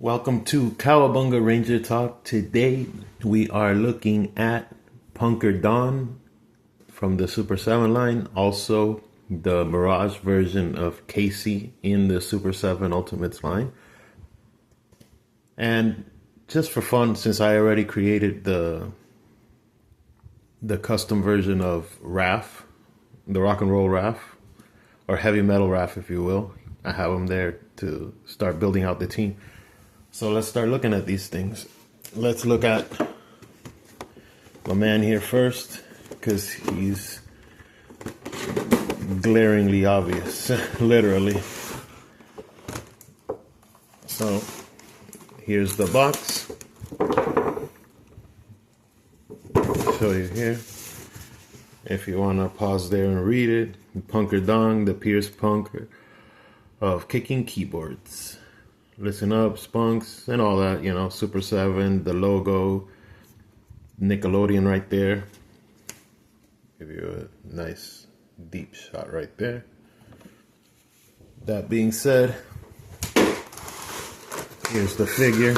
Welcome to Cowabunga Ranger Talk. Today we are looking at Punker Dawn from the Super 7 line. Also the Mirage version of Casey in the Super 7 Ultimates line. And just for fun, since I already created the custom version of Raph, the rock and roll Raph, or heavy metal Raph if you will, I have them there to start building out the team. So let's start looking at these things. Let's look at my man here first, because he's glaringly obvious, literally. So here's the box. I'll show you here. If you want to pause there and read it. Punker Dawn, the Pierce Punker of kicking keyboards. Listen up, spunks, and all that, you know, Super 7, the logo, Nickelodeon right there. Give you a nice deep shot right there. That being said, here's the figure.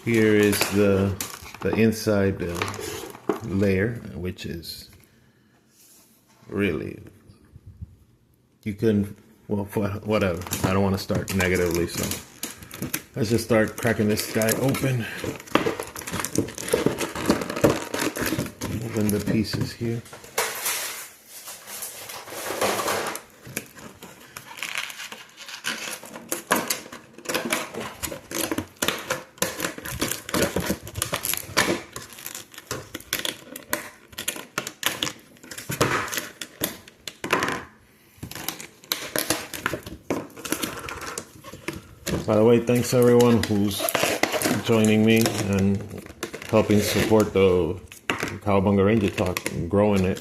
Here is the inside layer, which is really, you couldn't, well, whatever. I don't want to start negatively, so let's just start cracking this guy open. Open the pieces here. By the way, thanks everyone who's joining me and helping support the Cowabunga Ranger Talk and growing it.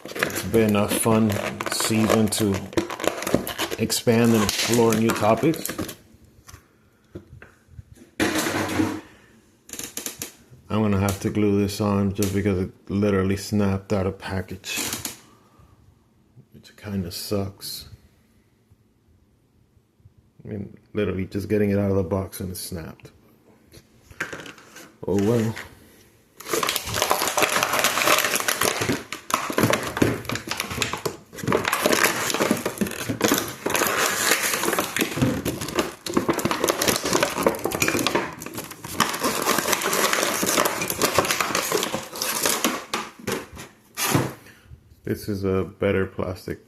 It's been a fun season to expand and explore new topics. I'm gonna have to glue this on just because it literally snapped out of package, which kind of sucks. I mean, literally just getting it out of the box and it snapped. Oh well. This is a better plastic.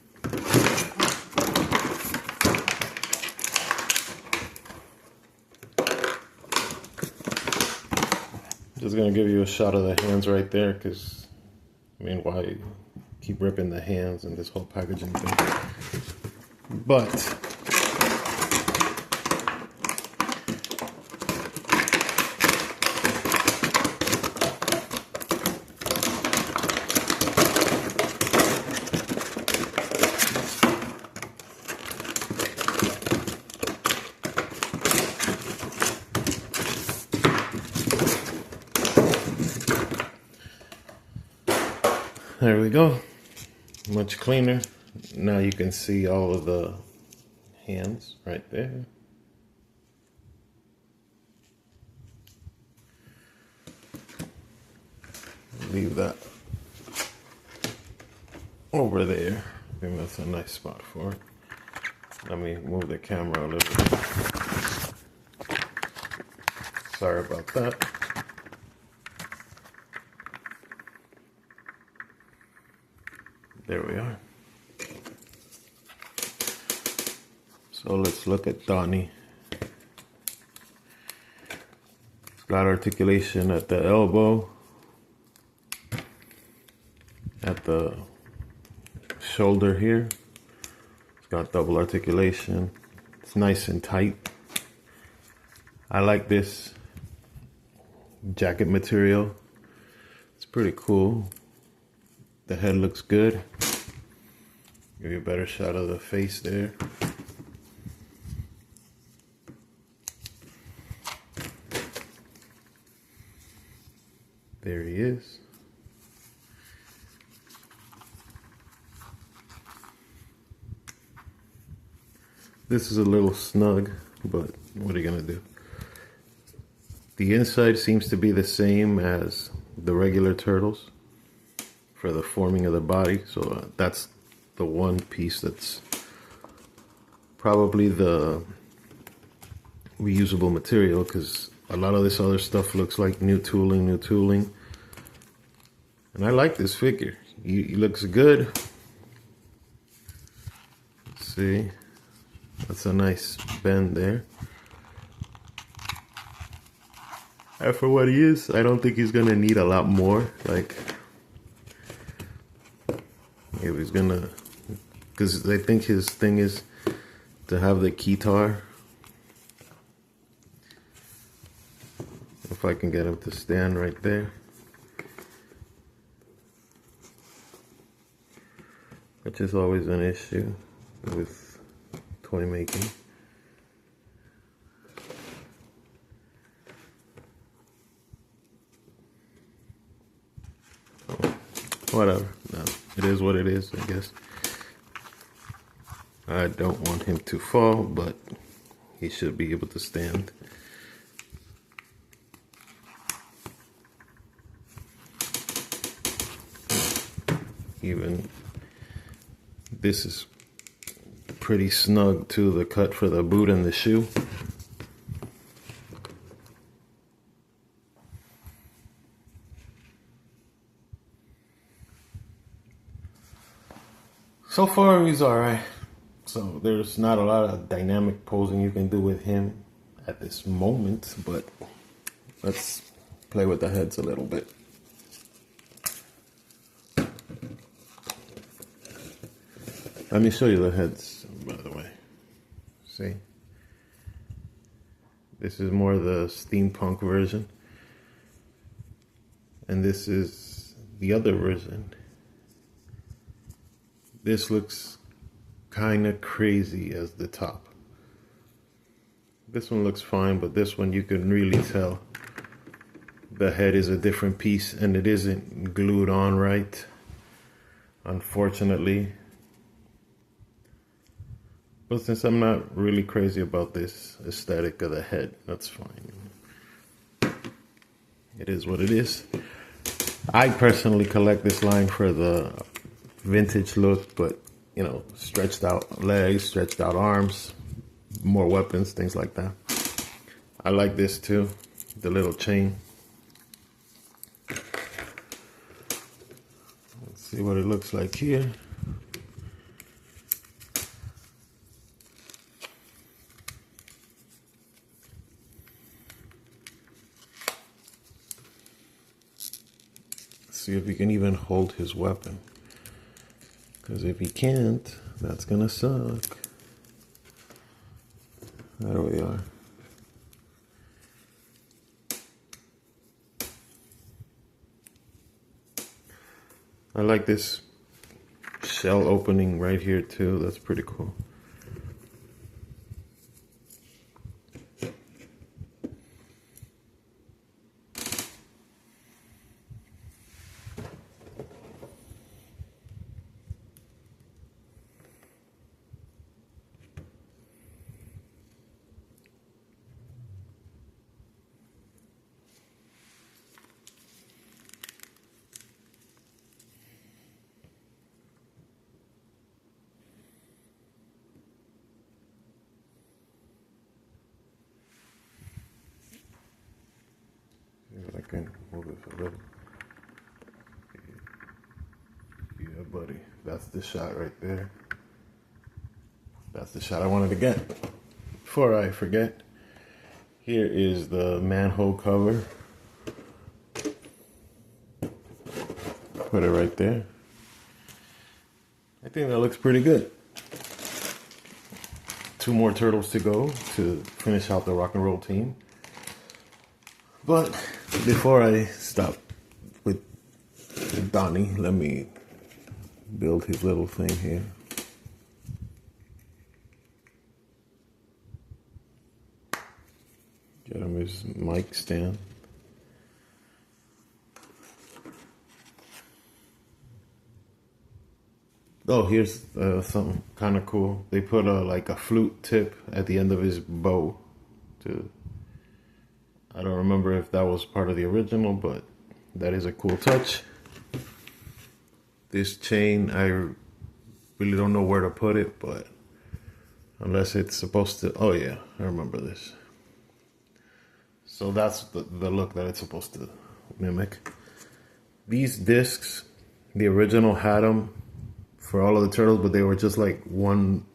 Just gonna give you a shot of the hands right there, because I mean, why keep ripping the hands and this whole packaging thing? But there we go, much cleaner. Now you can see all of the hands right there. Leave that over there. I think that's a nice spot for it. Let me move the camera a little bit. Sorry about that. There we are. So let's look at Donnie. Got articulation at the elbow, at the shoulder here. It's got double articulation. It's nice and tight. I like this jacket material. It's pretty cool. The head looks good. Give you a better shot of the face there. There he is. This is a little snug, but what are you gonna do? The inside seems to be the same as the regular turtles for the forming of the body. So that's the one piece that's probably the reusable material, because a lot of this other stuff looks like new tooling. And I like this figure. He looks good. See, that's a nice bend there. And for what he is, I don't think he's gonna need a lot more. Like, if he's gonna, because I think his thing is to have the keytar. If I can get him to stand right there. Which is always an issue with toy making. Whatever. No, it is what it is, I guess. I don't want him to fall, but he should be able to stand. Even this is pretty snug to the cut for the boot and the shoe. So far, he's alright. So there's not a lot of dynamic posing you can do with him at this moment, but let's play with the heads a little bit. Let me show you the heads, by the way. See? This is more the steampunk version. And this is the other version. This looks kind of crazy as the top. This one looks fine, but this one you can really tell the head is a different piece and it isn't glued on right, unfortunately. But since I'm not really crazy about this aesthetic of the head, that's fine. It is what it is. I personally collect this line for the vintage look, but you know, stretched out legs, stretched out arms, more weapons, things like that. I like this too, the little chain. Let's see what it looks like here. See if he can even hold his weapon. Because if he can't, that's gonna suck. There we are. I like this shell opening right here too. That's pretty cool. I can move it a little. Yeah, buddy. That's the shot right there. That's the shot I wanted to get. Before I forget, here is the manhole cover. Put it right there. I think that looks pretty good. 2 more turtles to go to finish out the rock and roll team. But before I stop with Donnie, let me build his little thing here. Get him his mic stand. Oh, here's something kind of cool. They put like a flute tip at the end of his bow. To I don't remember if that was part of the original, but that is a cool touch. This chain, I really don't know where to put it, but unless it's supposed to... Oh yeah, I remember this. So that's the look that it's supposed to mimic. These discs, the original had them for all of the turtles, but they were just like one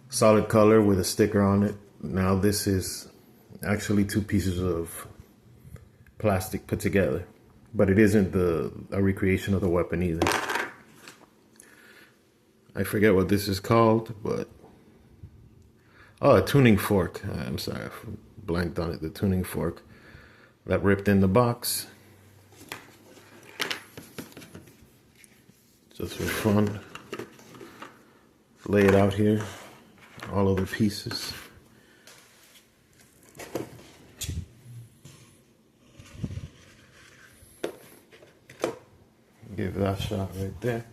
solid color with a sticker on it. Now this is actually two pieces of plastic put together, but it isn't a recreation of the weapon either. I forget what this is called, but oh, a tuning fork. I'm sorry, I blanked on it. The tuning fork that ripped in the box. Just for fun. Lay it out here. All of the pieces. Give that a shot right there.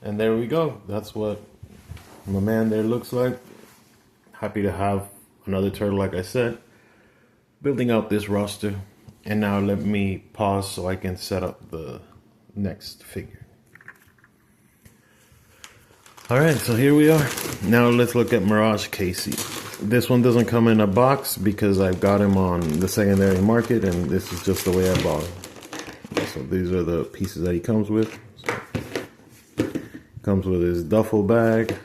And there we go. That's what my man there looks like. Happy to have another turtle, like I said. Building out this roster. And now let me pause so I can set up the next figure. Alright, so here we are. Now let's look at Mirage Casey. This one doesn't come in a box because I've got him on the secondary market, and this is just the way I bought him. So these are the pieces that he comes with. Comes with his duffel bag,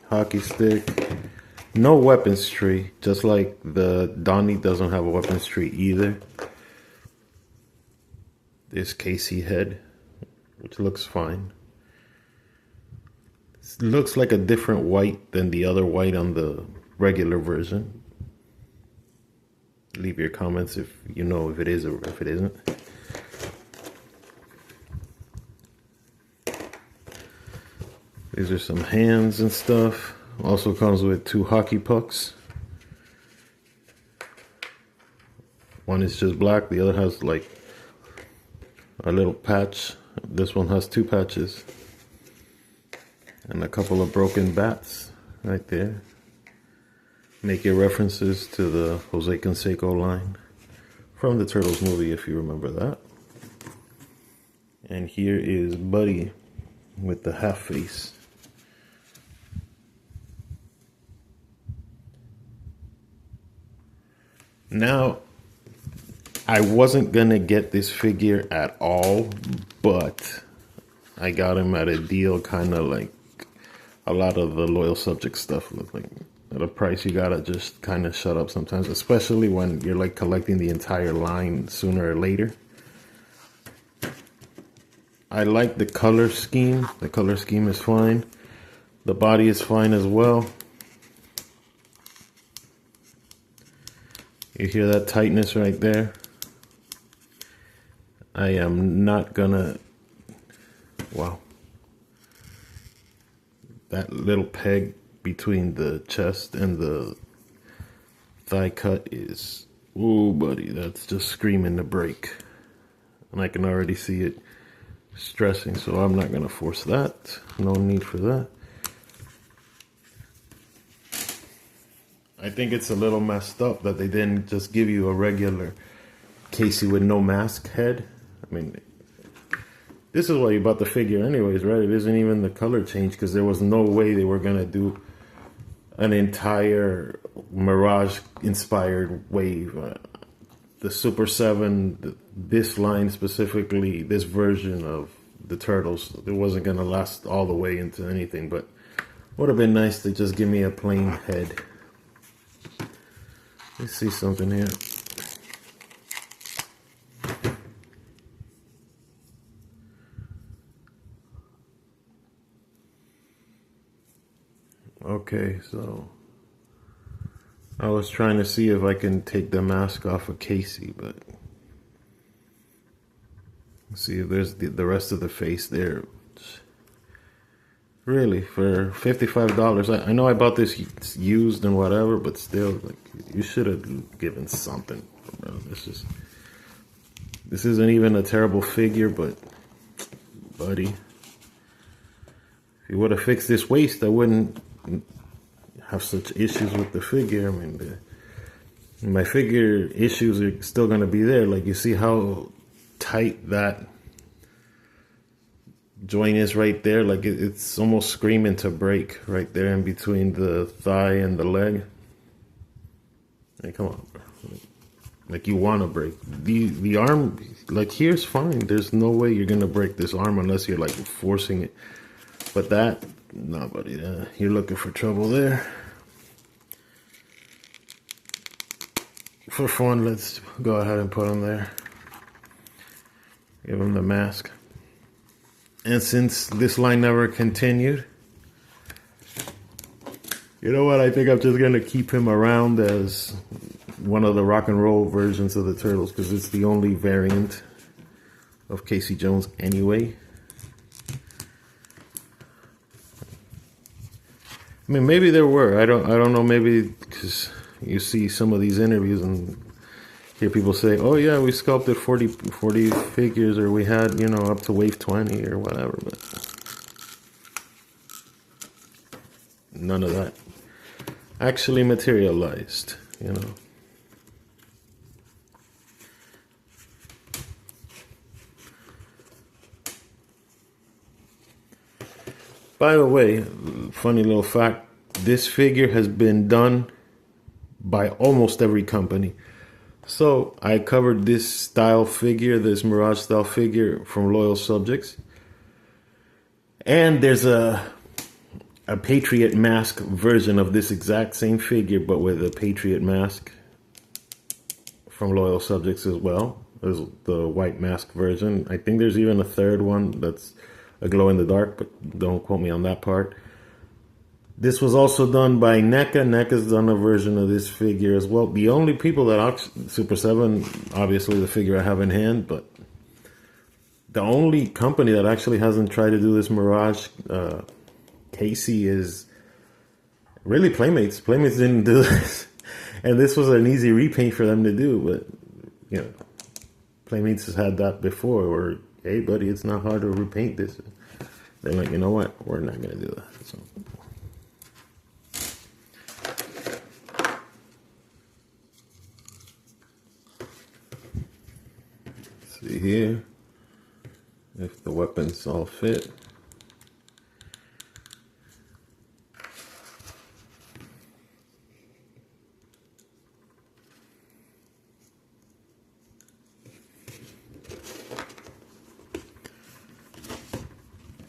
hockey stick, no weapons tree, just like the Donnie doesn't have a weapons tree either. This Casey head, which looks fine. It looks like a different white than the other white on the regular version. Leave your comments if you know if it is or if it isn't. These are some hands and stuff. Also comes with two hockey pucks. One is just black, the other has like a little patch. This one has two patches. And a couple of broken bats right there. Making references to the Jose Canseco line from the Turtles movie, if you remember that. And here is Buddy with the half face. Now, I wasn't gonna get this figure at all, but I got him at a deal, kind of like a lot of the loyal subject stuff. Look like at a price you gotta just kind of shut up sometimes, especially when you're like collecting the entire line sooner or later. I like the color scheme. The color scheme is fine. The body is fine as well. You hear that tightness right there? I am not gonna... Wow. That little peg between the chest and the thigh cut is... Ooh, buddy, that's just screaming to break. And I can already see it stressing, so I'm not gonna force that. No need for that. I think it's a little messed up that they didn't just give you a regular Casey with no mask head. I mean, this is why you bought the figure anyways, right? It isn't even the color change, because there was no way they were going to do an entire Mirage-inspired wave. The Super 7, this line specifically, this version of the Turtles, it wasn't going to last all the way into anything, but would have been nice to just give me a plain head. Let's see something here. Okay, so I was trying to see if I can take the mask off of Casey, but see if there's the rest of the face there. Really, for $55. I know I bought this used and whatever, but still, like, you should have given something, bro. This isn't even a terrible figure, but buddy, if you would have fixed this waist, I wouldn't have such issues with the figure. I mean, my figure issues are still going to be there. Like, you see how tight that joint is right there? Like, it's almost screaming to break right there in between the thigh and the leg. Hey, come on, bro. Like, you want to break. The arm, like, here's fine. There's no way you're going to break this arm unless you're, like, forcing it. But that, nah, buddy, you're looking for trouble there. For fun, let's go ahead and put him there. Give him the mask. And since this line never continued, you know what? I think I'm just going to keep him around as one of the rock and roll versions of the Turtles, because it's the only variant of Casey Jones anyway. I mean, maybe there were. I don't know. Maybe because you see some of these interviews and hear people say, "Oh yeah, we sculpted 40 figures, or we had, you know, up to wave 20 or whatever." But none of that actually materialized, you know. By the way, funny little fact, this figure has been done by almost every company. So I covered this style figure, this Mirage style figure from Loyal Subjects. And there's a Patriot mask version of this exact same figure, but with a Patriot mask from Loyal Subjects as well. There's the white mask version. I think there's even a third one that's a glow in the dark, but don't quote me on that part. This was also done by NECA. NECA's done a version of this figure as well. The only people that Super 7, obviously the figure I have in hand, but the only company that actually hasn't tried to do this Mirage Casey is really Playmates. Playmates didn't do this. And this was an easy repaint for them to do, but, you know, Playmates has had that before, where, hey, buddy, it's not hard to repaint this. They're like, you know what? We're not going to do that. So. See here if the weapons all fit.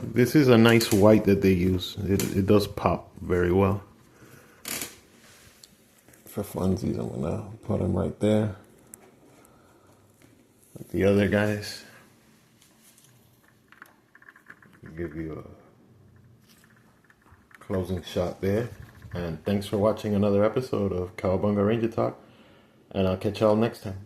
This is a nice white that they use. It does pop very well. For funsies, I'm gonna put them right there. Like the other guys. Give you a closing shot there. And thanks for watching another episode of Cowabunga Ranger Talk. And I'll catch y'all next time.